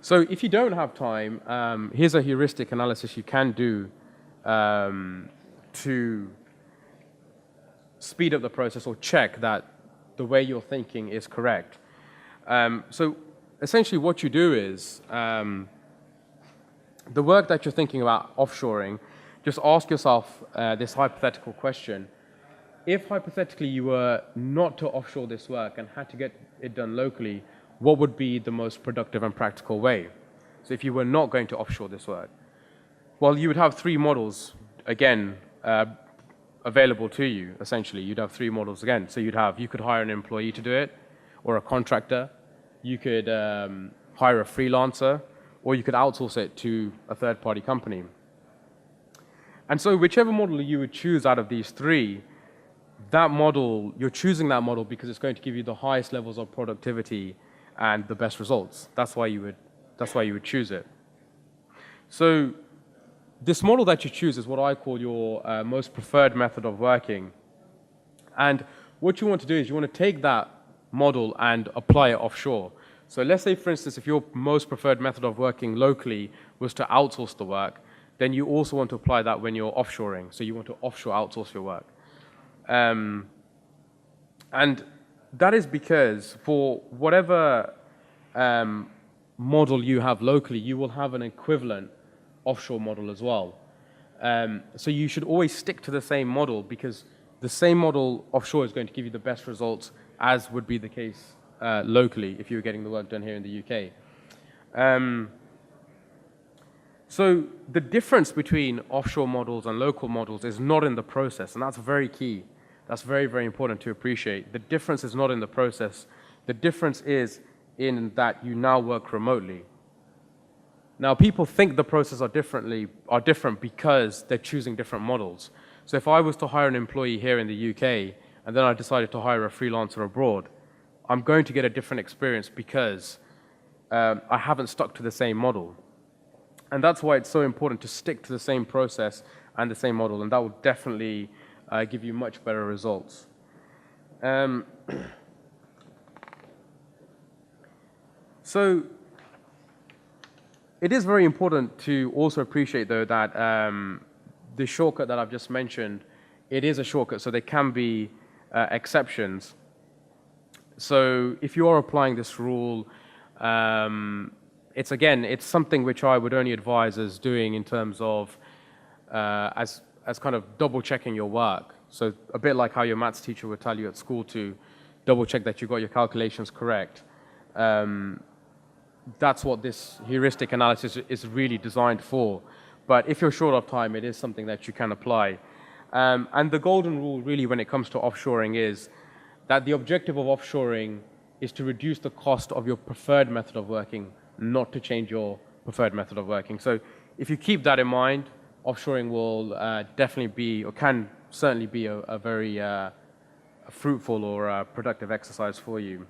So if you don't have time, here's a heuristic analysis you can do to speed up the process or check that the way you're thinking is correct. So essentially what you do is the work that you're thinking about offshoring, just ask yourself this hypothetical question. If hypothetically you were not to offshore this work and had to get it done locally, what would be the most productive and practical way? So if you were not going to offshore this work, well, you would have three models, again, available to you, essentially. You'd have three models again. So you could hire an employee to do it, or a contractor. You could hire a freelancer, or you could outsource it to a third-party company. And so whichever model you would choose out of these three, that model, you're choosing that model because it's going to give you the highest levels of productivity and the best results. That's why you would choose it. So this model that you choose is what I call your most preferred method of working. And what you want to do is you want to take that model and apply it offshore. So let's say, for instance, if your most preferred method of working locally was to outsource the work, then you also want to apply that when you're offshoring. So you want to offshore outsource your work. And that is because for whatever model you have locally, you will have an equivalent offshore model as well. So you should always stick to the same model because the same model offshore is going to give you the best results as would be the case locally if you were getting the work done here in the UK. So the difference between offshore models and local models is not in the process, and that's very key. That's very, very important to appreciate. The difference is not in the process. The difference is in that you now work remotely. Now, people think the processes are different because they're choosing different models. So if I was to hire an employee here in the UK, and then I decided to hire a freelancer abroad, I'm going to get a different experience because I haven't stuck to the same model. And that's why it's so important to stick to the same process and the same model, and that will definitely give you much better results. So it is very important to also appreciate, though, that the shortcut that I've just mentioned, it is a shortcut, so there can be exceptions. So if you are applying this rule, it's something which I would only advise as doing in terms of as kind of double checking your work. So a bit like how your maths teacher would tell you at school to double check that you got your calculations correct. That's what this heuristic analysis is really designed for. But if you're short of time, it is something that you can apply. And the golden rule really when it comes to offshoring is that the objective of offshoring is to reduce the cost of your preferred method of working, not to change your preferred method of working. So if you keep that in mind, offshoring will definitely be, or can certainly be, a very fruitful or productive exercise for you.